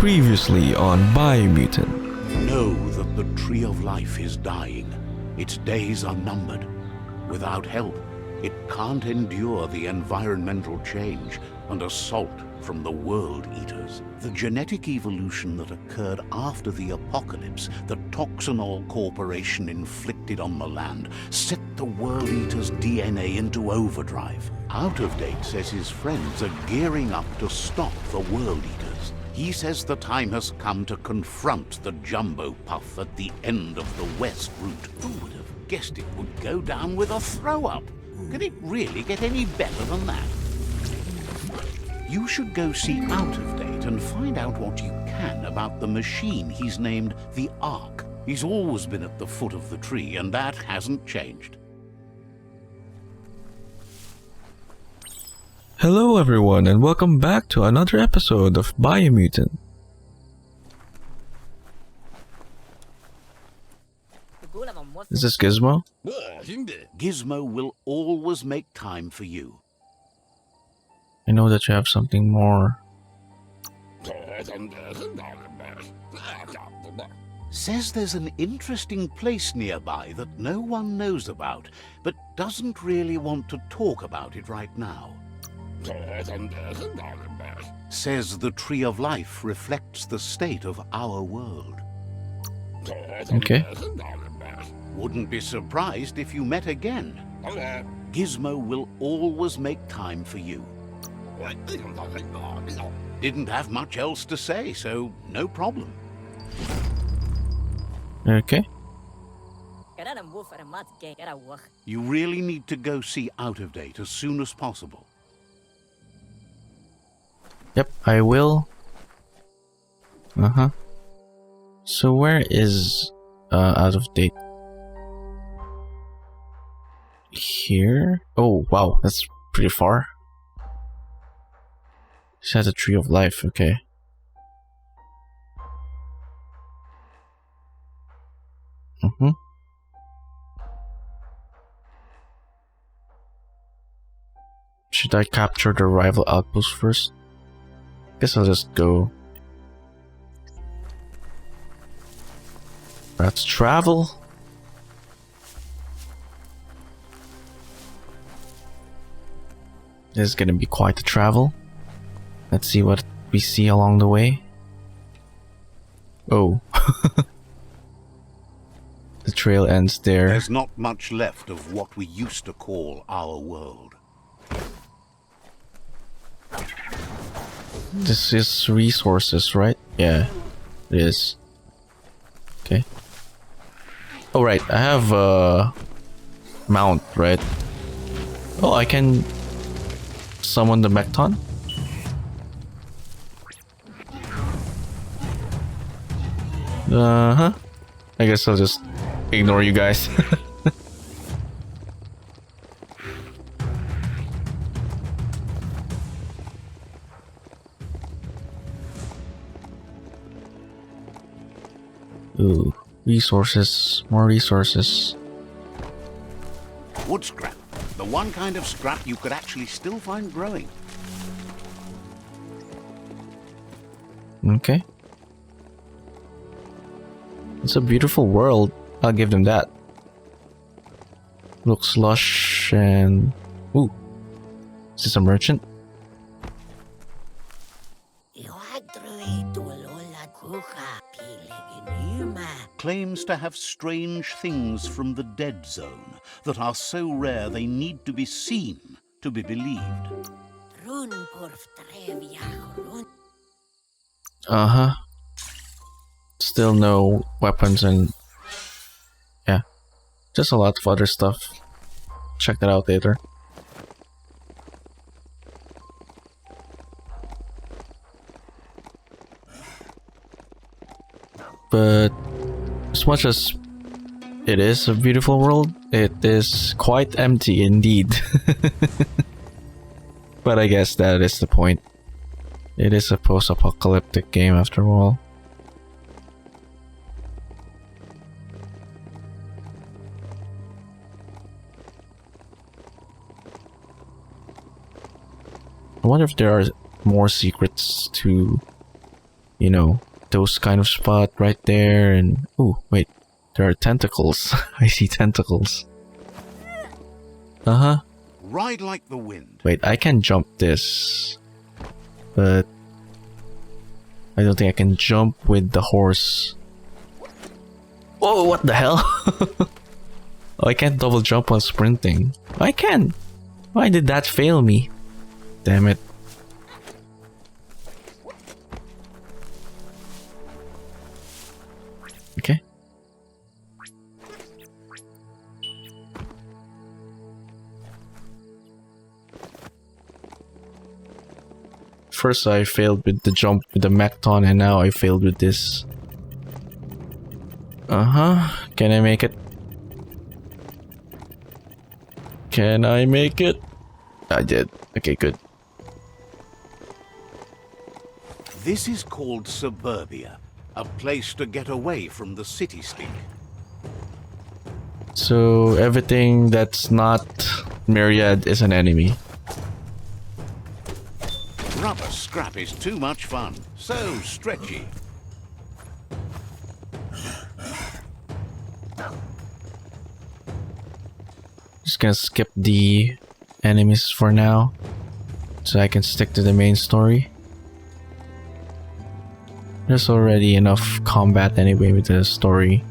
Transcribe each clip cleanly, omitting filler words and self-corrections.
Previously on Biomutant. Know that the tree of life is dying. Its days are numbered. Without help, it can't endure the environmental change and assault from the World Eaters. The genetic evolution that occurred after the apocalypse that Toxanol Corporation inflicted on the land set the World Eaters' DNA into overdrive. Out of Date says his friends are gearing up to stop the World Eaters. He says the time has come to confront the Jumbo Puff at the end of the West Route. Who would have guessed it would go down with a throw-up? Can it really get any better than that? You should go see Out of Date and find out what you can about the machine he's named the Ark. He's always been at the foot of the tree, and that hasn't changed. Hello everyone and welcome back to another episode of Biomutant. Is this Gizmo? Gizmo will always make time for you. I know that you have something more. Says there's an interesting place nearby that no one knows about, but doesn't really want to talk about it right now. Says the Tree of Life reflects the state of our world. Okay. Wouldn't be surprised if you met again. Gizmo will always make time for you. Didn't have much else to say, so no problem. Okay. You really need to go see Out of Date as soon as possible. Yep, I will. So where is Out of Date? Here? Oh wow, that's pretty far. This has a Tree of Life, okay. Should I capture the rival outpost first? Guess I'll just go. Let's travel. This is gonna be quite a travel. Let's see what we see along the way. Oh. The trail ends there. There's not much left of what we used to call our world. This is resources, right? Yeah, it is. Okay. Oh, right. I have a mount, right? Oh, I can summon the Mechton. I guess I'll just ignore you guys. Ooh, resources, more resources. Wood scrap. The one kind of scrap you could actually still find growing. Okay. It's a beautiful world. I'll give them that. Looks lush and... Ooh. Is this a merchant? Claims to have strange things from the dead zone that are so rare they need to be seen to be believed. Still no weapons and... yeah. Just a lot of other stuff. Check that out later. But as much as it is a beautiful world, it is quite empty indeed. But I guess that is the point. It is a post-apocalyptic game after all. I wonder if there are more secrets to you know, those kind of spot right there. And oh wait, there are tentacles. I see tentacles. Uh-huh. Ride like the wind. Wait, I can jump this, but I don't think I can jump with the horse. Whoa, what the hell? Oh, I can't double jump while sprinting. I can. Why did that fail me? Damn it. Okay. First I failed with the jump with the Mechton, and now I failed with this. Uh-huh. Can I make it? Can I make it? I did. Okay, good. This is called Suburbia, a place to get away from the city stink. So everything that's not Myriad is an enemy. Rubber scrap is too much fun. So stretchy. Just gonna skip the enemies for now, so I can stick to the main story. There's already enough combat anyway with the story.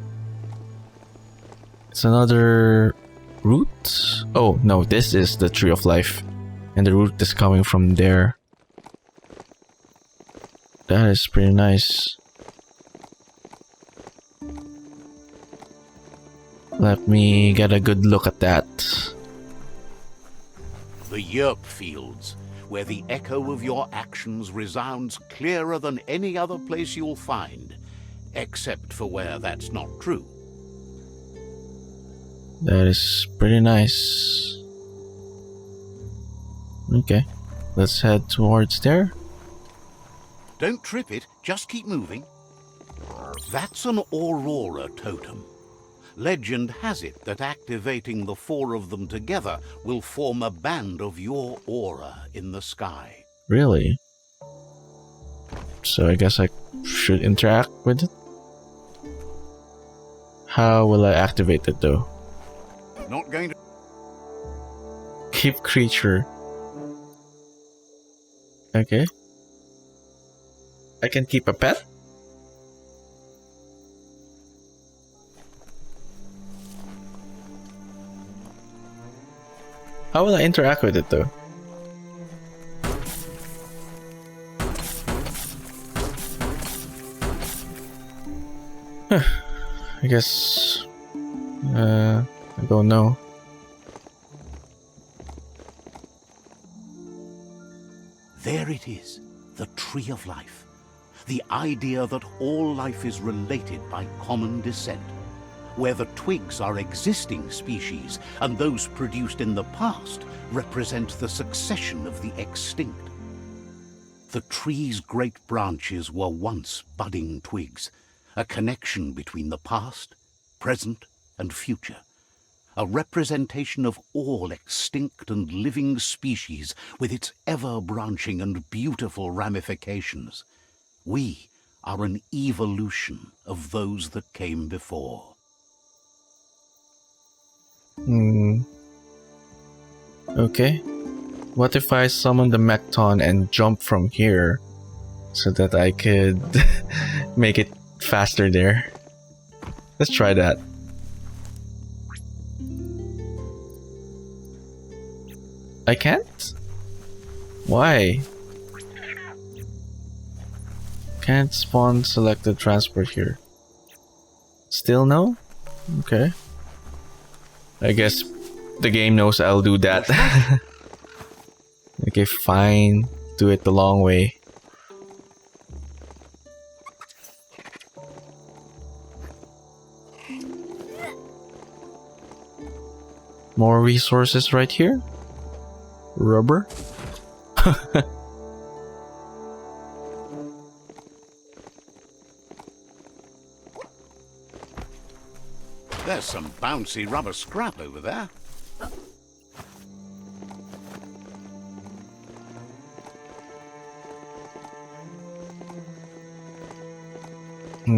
It's another route? Oh no, this is the Tree of Life, and the route is coming from there. That is pretty nice. Let me get a good look at that. The VERPFIELDS, where the echo of your actions resounds clearer than any other place you'll find, except for where that's not true. That is pretty nice. Okay, let's head towards there. Don't trip it, just keep moving. That's an Aurora totem. Legend has it that activating the four of them together will form a band of your aura in the sky. Really? So I guess I should interact with it? How will I activate it though? Not going to... Keep creature. Okay. I can keep a pet? How will I interact with it though? I guess... I don't know. There it is, the Tree of Life. The idea that all life is related by common descent, where the twigs are existing species and those produced in the past represent the succession of the extinct. The tree's great branches were once budding twigs, a connection between the past, present, and future, a representation of all extinct and living species with its ever-branching and beautiful ramifications. We are an evolution of those that came before. Okay. What if I summon the Mechton and jump from here so that I could make it faster there? Let's try that. I can't? Why? Can't spawn selected transport here. Still no? Okay. I guess the game knows I'll do that. Okay, fine. Do it the long way. More resources right here. Rubber. There's some bouncy rubber scrap over there.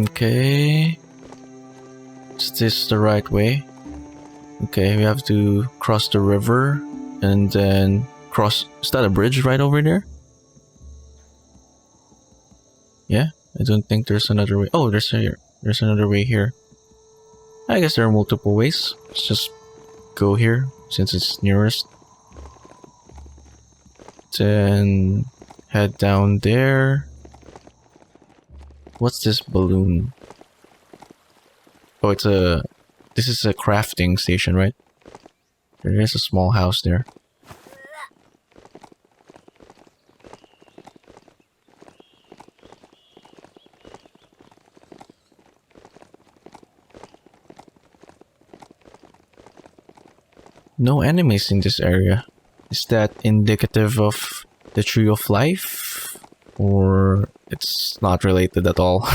Okay. Is this the right way? Okay, we have to cross the river and then cross. Is that a bridge right over there? Yeah, I don't think there's another way. Oh, there's another way here. I guess there are multiple ways. Let's just go here since it's nearest. Then head down there. What's this balloon? Oh, this is a crafting station, right? There is a small house there. No enemies in this area. Is that indicative of the Tree of Life? Or it's not related at all?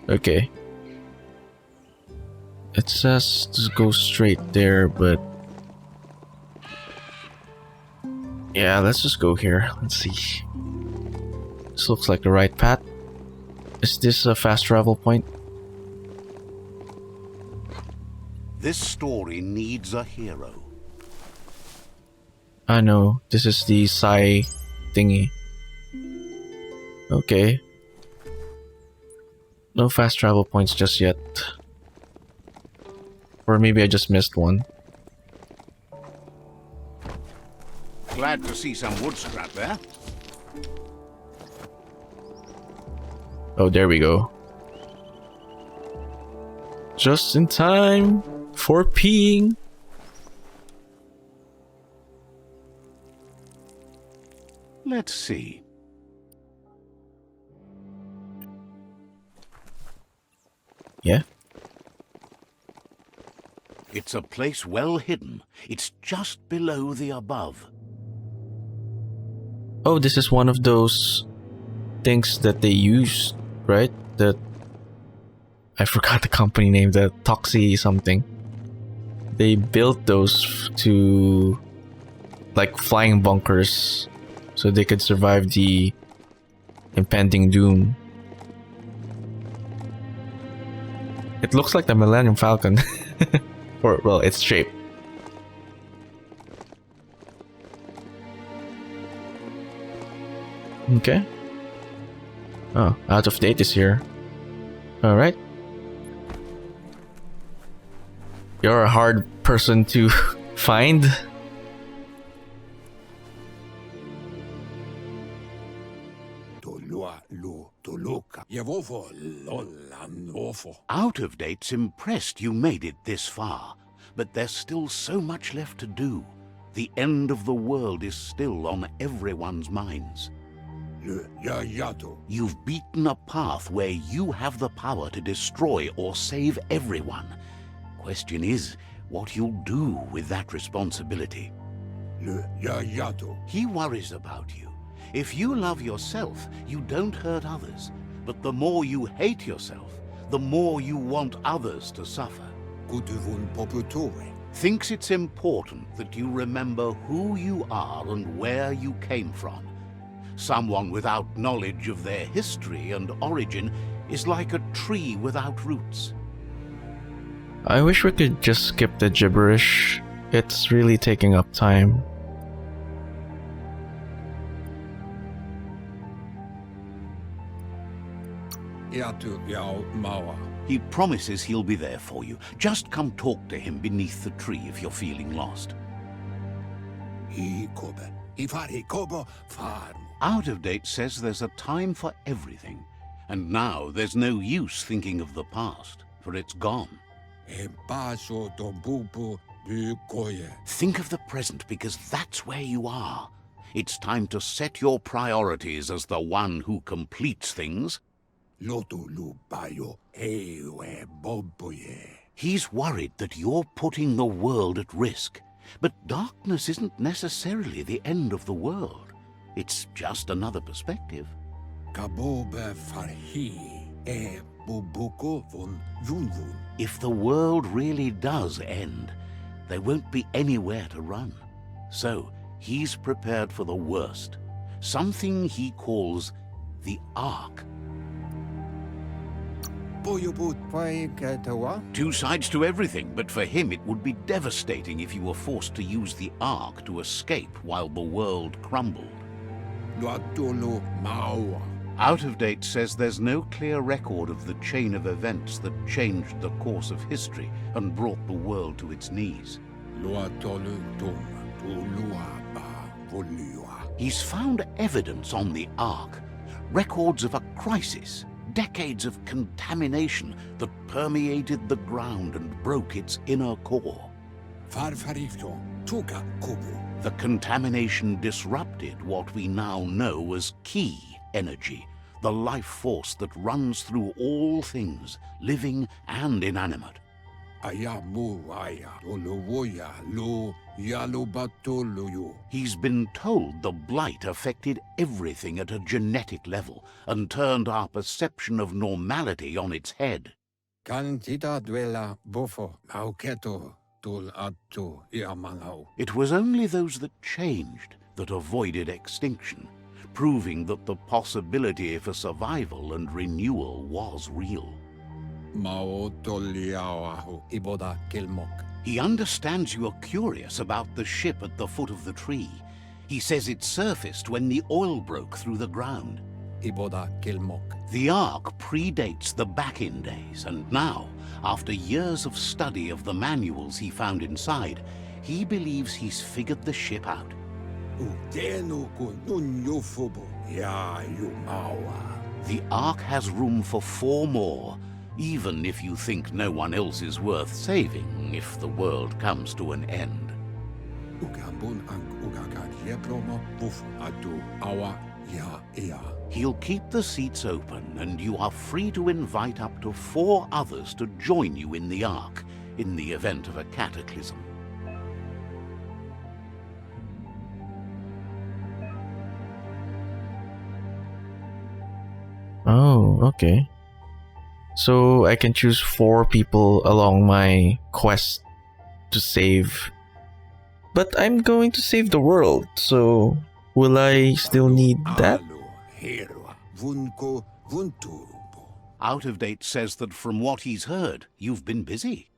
Okay. It says to go straight there, but... yeah, let's just go here. Let's see. This looks like the right path. Is this a fast travel point? This story needs a hero. I know. This is the Psy thingy. Okay. No fast travel points just yet. Or maybe I just missed one. Glad to see some wood scrap there. Oh, there we go. Just in time for peeing. Let's see. Yeah? It's a place well hidden. It's just below the above. Oh, this is one of those things that they use, right? That I forgot the company name, the Toxie something. They built those to like flying bunkers so they could survive the impending doom. It looks like the Millennium Falcon. Or, well, its shape. Okay. Oh, Out of Date is here. Alright. You're a hard person to find. Out of Date's impressed you made it this far, but there's still so much left to do. The end of the world is still on everyone's minds. You've beaten a path where you have the power to destroy or save everyone. Question is, what you'll do with that responsibility. He worries about you. If you love yourself, you don't hurt others. But the more you hate yourself, the more you want others to suffer. Thinks it's important that you remember who you are and where you came from. Someone without knowledge of their history and origin is like a tree without roots. I wish we could just skip the gibberish. It's really taking up time. He promises he'll be there for you. Just come talk to him beneath the tree if you're feeling lost. Out of Date says there's a time for everything. And now there's no use thinking of the past, for it's gone. Think of the present, because that's where you are. It's time to set your priorities as the one who completes things. He's worried that you're putting the world at risk. But darkness isn't necessarily the end of the world. It's just another perspective. If the world really does end, there won't be anywhere to run. So he's prepared for the worst, something he calls the Ark. Two sides to everything, but for him it would be devastating if you were forced to use the Ark to escape while the world crumbled. Out of Date says there's no clear record of the chain of events that changed the course of history and brought the world to its knees. He's found evidence on the Ark, records of a crisis, decades of contamination that permeated the ground and broke its inner core. The contamination disrupted what we now know as Ki energy, the life force that runs through all things, living and inanimate. He's been told the blight affected everything at a genetic level and turned our perception of normality on its head. It was only those that changed that avoided extinction, proving that the possibility for survival and renewal was real. He understands you are curious about the ship at the foot of the tree. He says it surfaced when the oil broke through the ground. The Ark predates the back-in days, and now, after years of study of the manuals he found inside, he believes he's figured the ship out. The Ark has room for 4 more, even if you think no one else is worth saving if the world comes to an end. He'll keep the seats open, and you are free to invite up to 4 others to join you in the Ark in the event of a cataclysm. Oh, okay. So I can choose 4 people along my quest to save. But I'm going to save the world, so will I still need that? Out of Date says that from what he's heard, you've been busy.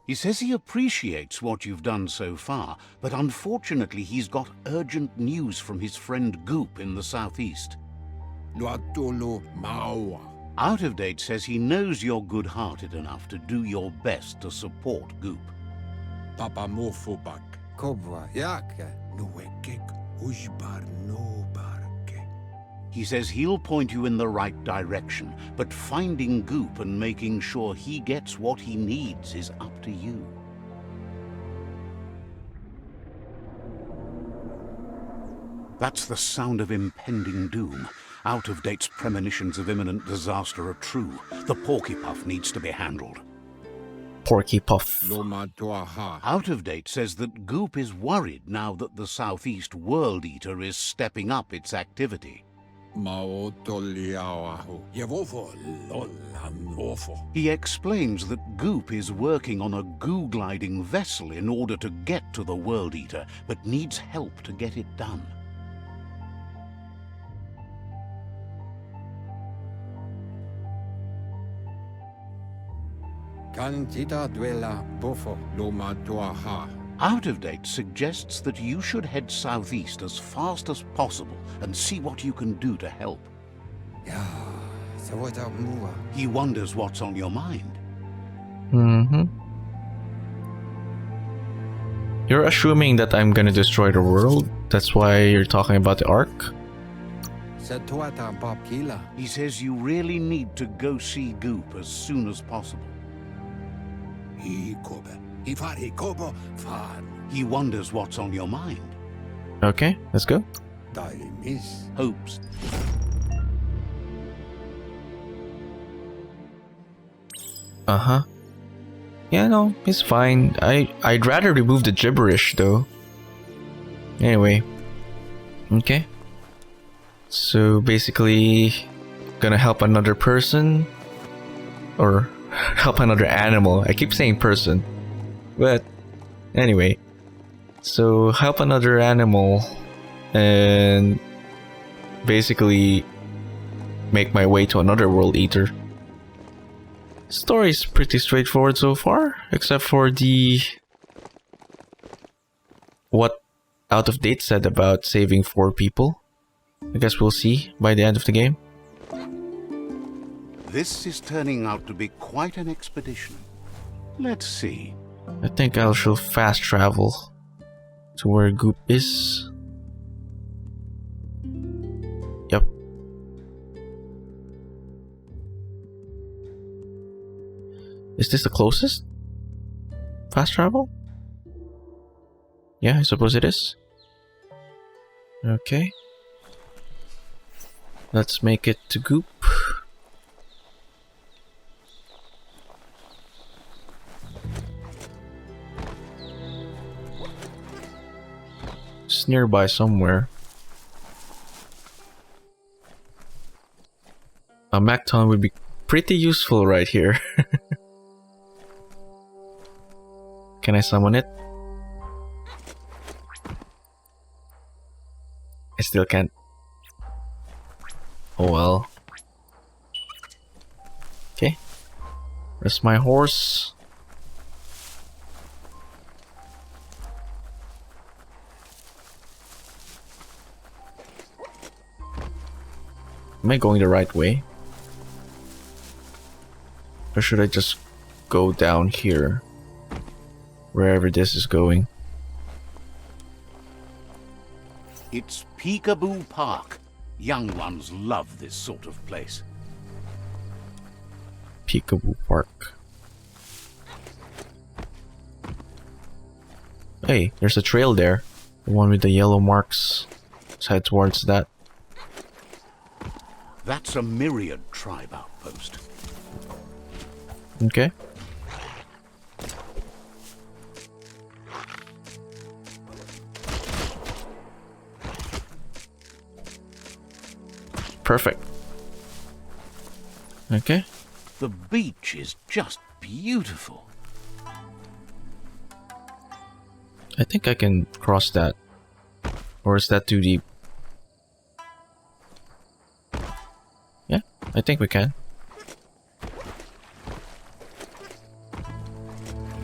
He says he appreciates what you've done so far, but unfortunately he's got urgent news from his friend Goop in the southeast. Out of Date says he knows you're good-hearted enough to do your best to support Goop. He says he'll point you in the right direction, but finding Goop and making sure he gets what he needs is up to you. That's the sound of impending doom. Out of Date's premonitions of imminent disaster are true. The Porky Puff needs to be handled. Porky Puff. Out of Date says that Goop is worried now that the Southeast World Eater is stepping up its activity. He explains that Goop is working on a goo-gliding vessel in order to get to the World Eater, but needs help to get it done. Out of Date suggests that you should head southeast as fast as possible and see what you can do to help. He wonders what's on your mind. You're assuming that I'm gonna destroy the world? That's why you're talking about the Ark? He says you really need to go see Goop as soon as possible. He wonders what's on your mind. Okay, let's go. Hopes. Yeah, no, it's fine. I'd rather remove the gibberish though. Anyway. Okay. So basically, gonna help another person or help another animal. I keep saying person, but anyway. So help another animal and basically make my way to another world eater. Story's pretty straightforward so far, except for the what Out of Date said about saving 4 people. I guess we'll see by the end of the game. This is turning out to be quite an expedition. Let's see. I think I shall fast travel to where Goop is. Yep. Is this the closest? Fast travel? Yeah, I suppose it is. Okay. Let's make it to Goop. It's nearby somewhere. A Macton would be pretty useful right here. Can I summon it? I still can't. Oh well. Okay. Where's my horse? Am I going the right way? Or should I just go down here? Wherever this is going. It's Peekaboo Park. Young ones love this sort of place. Peekaboo Park. Hey, there's a trail there. The one with the yellow marks. Let's head towards that. That's a Myriad tribe outpost. Okay. Perfect. Okay. The beach is just beautiful. I think I can cross that. Or is that too deep? Yeah, I think we can.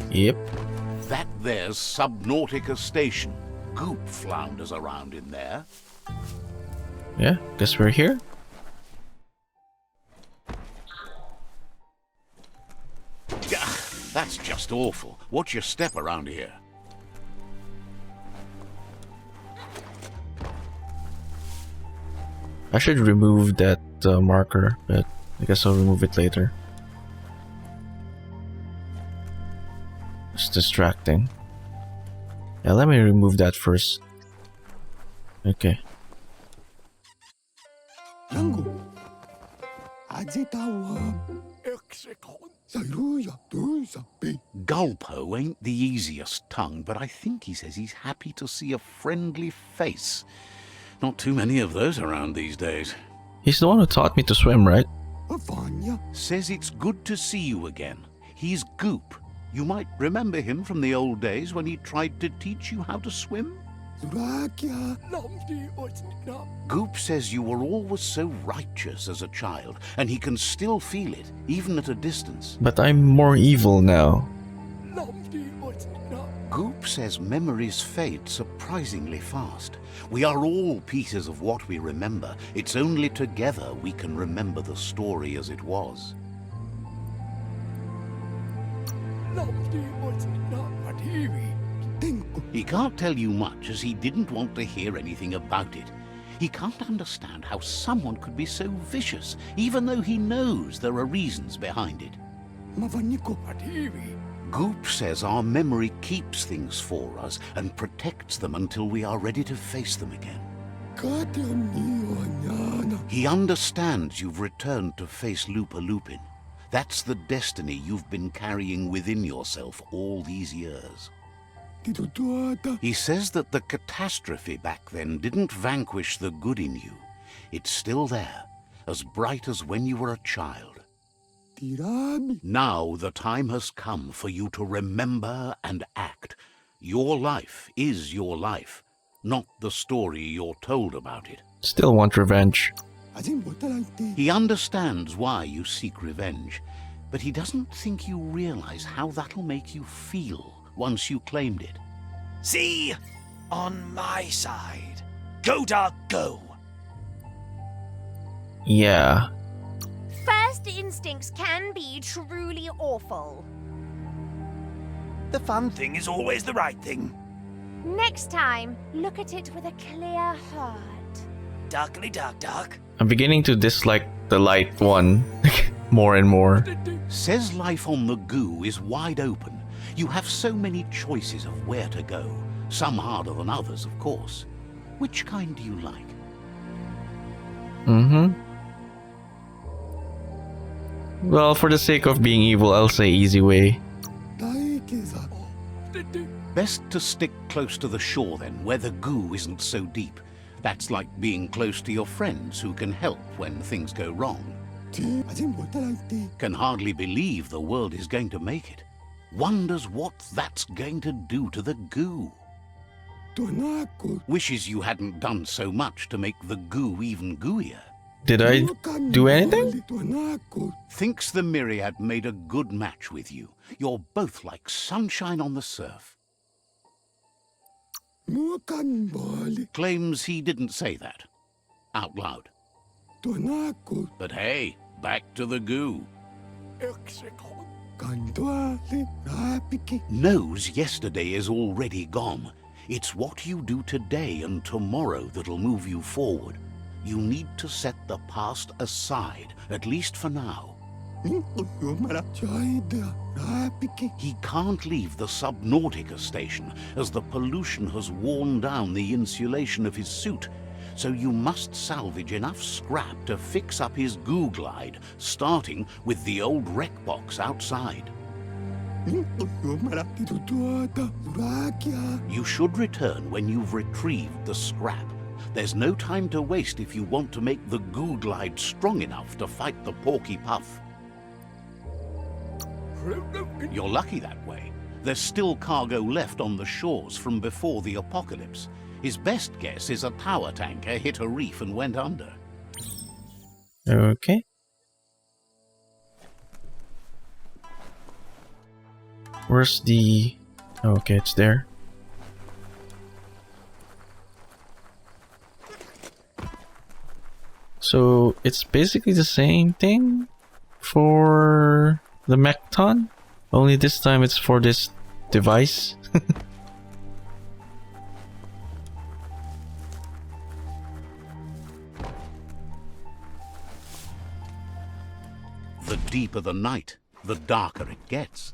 Yep. That there's Subnautica Station. Goop flounders around in there. Yeah, guess we're here. That's just awful. Watch your step around here. I should remove that marker, but I guess I'll remove it later. It's distracting. Yeah, let me remove that first. Okay. Gulpo ain't the easiest tongue, but I think he says he's happy to see a friendly face. Not too many of those around these days. He's the one who taught me to swim, right? Says it's good to see you again. He's Goop. You might remember him from the old days when he tried to teach you how to swim. Goop says you were always so righteous as a child, and he can still feel it, even at a distance. But I'm more evil now. Goop says memories fade surprisingly fast. We are all pieces of what we remember. It's only together we can remember the story as it was. He can't tell you much as he didn't want to hear anything about it. He can't understand how someone could be so vicious, even though he knows there are reasons behind it. Goop says our memory keeps things for us and protects them until we are ready to face them again. He understands you've returned to face Lupa Lupin. That's the destiny you've been carrying within yourself all these years. He says that the catastrophe back then didn't vanquish the good in you. it's still there, as bright as when you were a child. Now the time has come for you to remember and act. Your life is your life, not the story you're told about it. Still want revenge. He understands why you seek revenge, but he doesn't think you realize how that'll make you feel once you claimed it. See? On my side. Go, Dark, go! Yeah. First instincts can be truly awful. The fun thing is always the right thing. Next time, look at it with a clear heart. Darkly dark, dark. I'm beginning to dislike the light one more and more. Says life on the goo is wide open. You have so many choices of where to go. Some harder than others, of course. Which kind do you like? Well, for the sake of being evil, I'll say easy way. Best to stick close to the shore then, where the goo isn't so deep. That's like being close to your friends who can help when things go wrong. Can hardly believe the world is going to make it. Wonders what that's going to do to the goo. Wishes you hadn't done so much to make the goo even gooier. Did I do anything? Thinks the Myriad made a good match with you. You're both like sunshine on the surf. Claims he didn't say that. Out loud. But hey, back to the goo. Knows yesterday is already gone. It's what you do today and tomorrow that'll move you forward. You need to set the past aside, at least for now. He can't leave the Subnautica station as the pollution has worn down the insulation of his suit, so you must salvage enough scrap to fix up his Googlide, starting with the old wreck box outside. You should return when you've retrieved the scrap. There's no time to waste if you want to make the Googlide strong enough to fight the Porky Puff. You're lucky that way. There's still cargo left on the shores from before the apocalypse. His best guess is a tower tanker hit a reef and went under. Okay. Where's the... Okay, it's there. So it's basically the same thing for the Mechton, only this time it's for this device. The deeper the night, the darker it gets.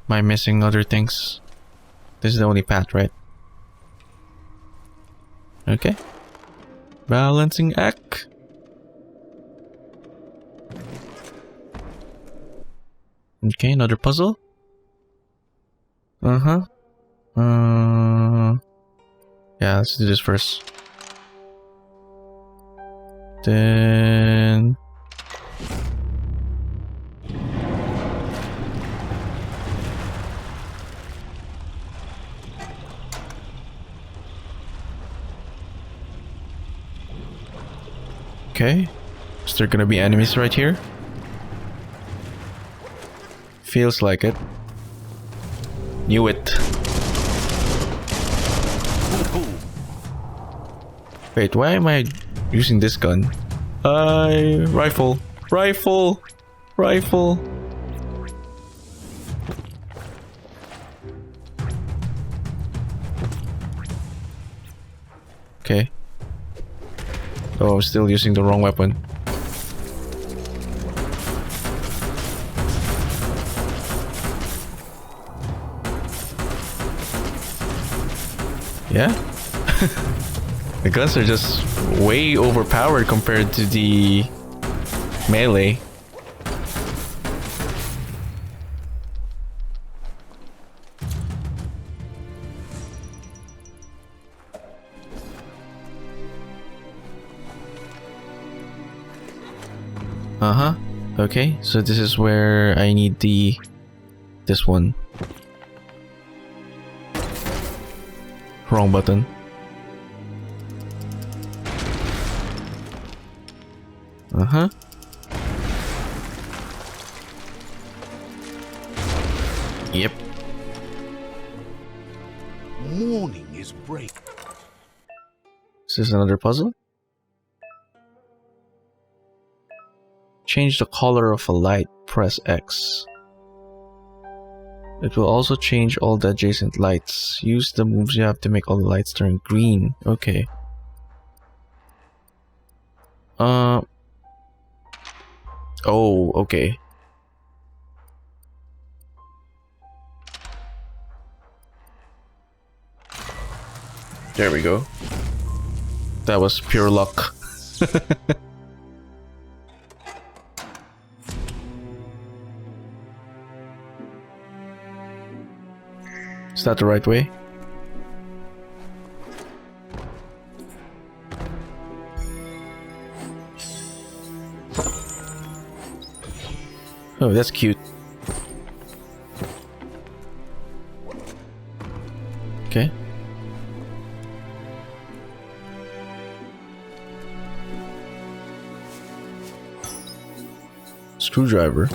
Am I missing other things? This is the only path, right? Okay. Balancing act. Okay, another puzzle. Yeah, let's do this first. Then... Okay, is there gonna be enemies right here? Feels like it. Knew it. Wait, why am I using this gun? Rifle. Rifle! Rifle! Okay. Oh, I'm still using the wrong weapon. Yeah? The guns are just way overpowered compared to the Melee. Uh-huh. Okay, so this is where I need this one. Wrong button. Uh-huh. Yep. Morning is break. Is this another puzzle? Change the color of a light. Press X. It will also change all the adjacent lights. Use the moves you have to make all the lights turn green. Okay. Oh, okay. There we go. That was pure luck. Is that the right way? Oh, that's cute. Okay. Screwdriver.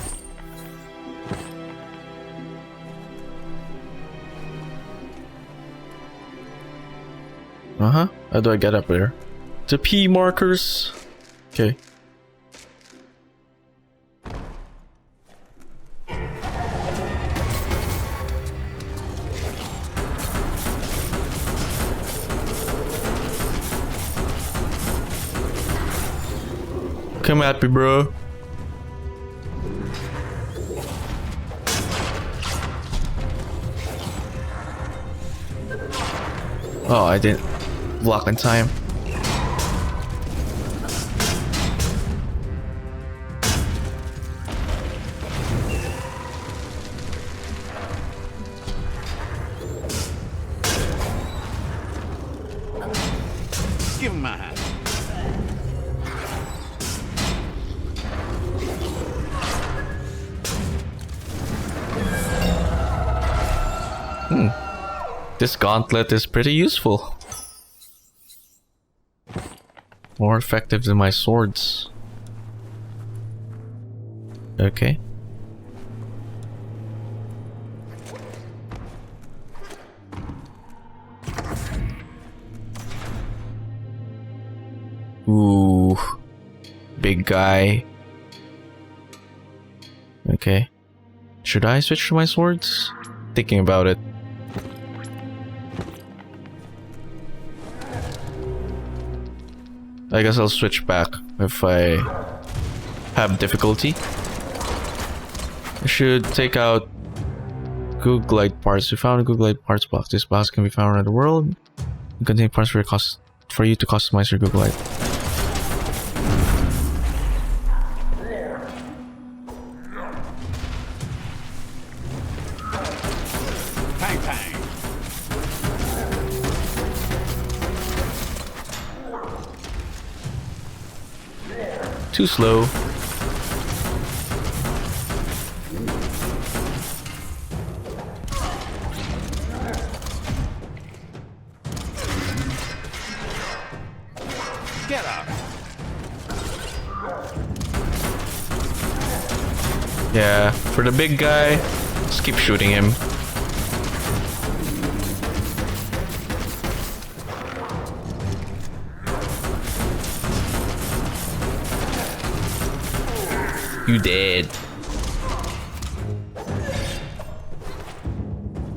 Uh-huh. How do I get up there? The P markers. Okay. Come at me, bro. Oh, I didn't block in time. Give him a hand. This gauntlet is pretty useful. More effective than my swords. Okay. Ooh. Big guy. Okay. Should I switch to my swords? Thinking about it. I guess I'll switch back if I have difficulty. I should take out Googlide parts. We found a Googlide parts box. This box can be found around the world. It contains parts for you to customize your Googlide. Pang pang. Too slow. Get up. Yeah, for the big guy, just keep shooting him. You dead.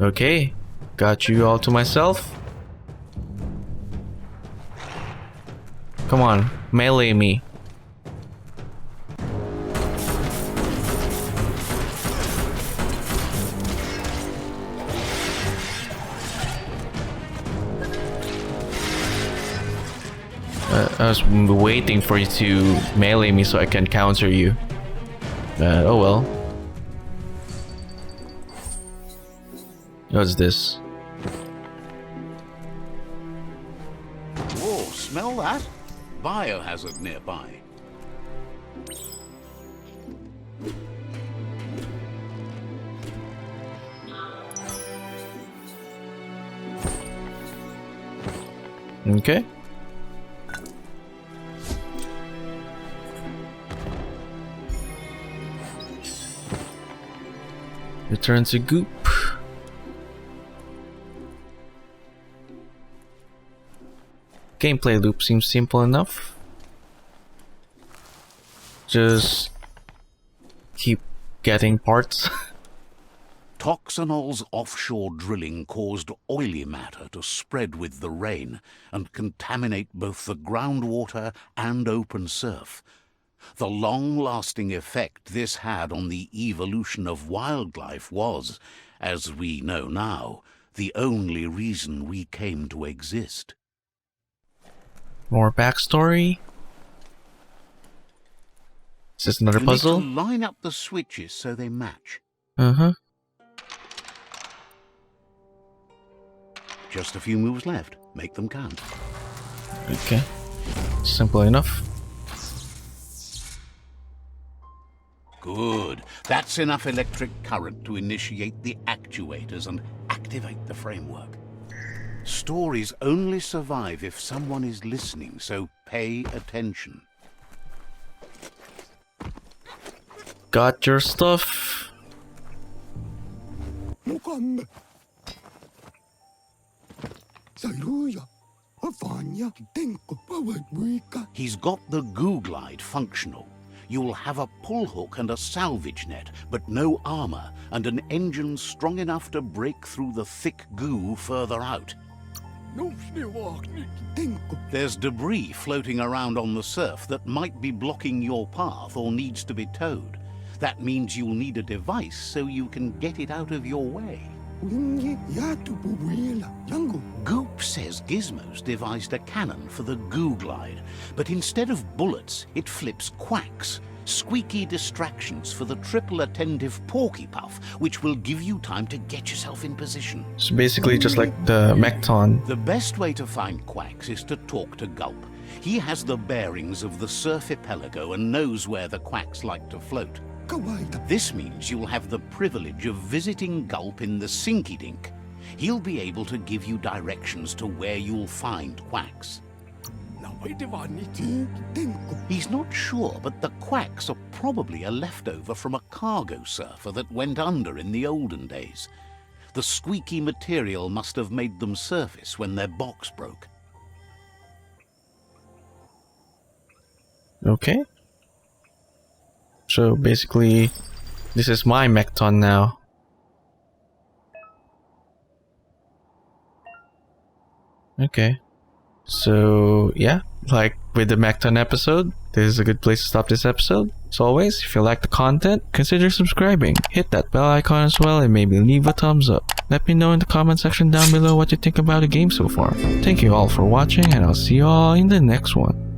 Okay, got you all to myself. Come on, melee me. I was waiting for you to melee me so I can counter you. Oh well. What's this? Whoa, smell that? Biohazard nearby. Okay. Return to Goop. Gameplay loop seems simple enough. Just keep getting parts. Toxanol's offshore drilling caused oily matter to spread with the rain and contaminate both the groundwater and open surf. The long-lasting effect this had on the evolution of wildlife was, as we know now, the only reason we came to exist. More backstory. Is this another puzzle? You need to line up the switches so they match. Uh-huh. Just a few moves left. Make them count. Okay. Simple enough. Good. That's enough electric current to initiate the actuators and activate the framework. Stories only survive if someone is listening, so pay attention. Got your stuff. He's got the Googlide functional. You'll have a pull hook and a salvage net, but no armor, and an engine strong enough to break through the thick goo further out. There's debris floating around on the surf that might be blocking your path or needs to be towed. That means you'll need a device so you can get it out of your way. Goop says Gizmo's devised a cannon for the Googlide, but instead of bullets, it flips quacks, squeaky distractions for the triple attentive Porky Puff, which will give you time to get yourself in position. So basically just like the Mechton. The best way to find quacks is to talk to Gulp. He has the bearings of the surf archipelago and knows where the quacks like to float. This means you'll have the privilege of visiting Gulp in the Sinky Dink. He'll be able to give you directions to where you'll find quacks. He's not sure, but the quacks are probably a leftover from a cargo surfer that went under in the olden days. The squeaky material must have made them surface when their box broke. Okay. So basically, this is my Mechton now. Okay. So yeah, like with the Mechton episode, this is a good place to stop this episode. As always, if you like the content, consider subscribing. Hit that bell icon as well and maybe leave a thumbs up. Let me know in the comment section down below what you think about the game so far. Thank you all for watching and I'll see you all in the next one.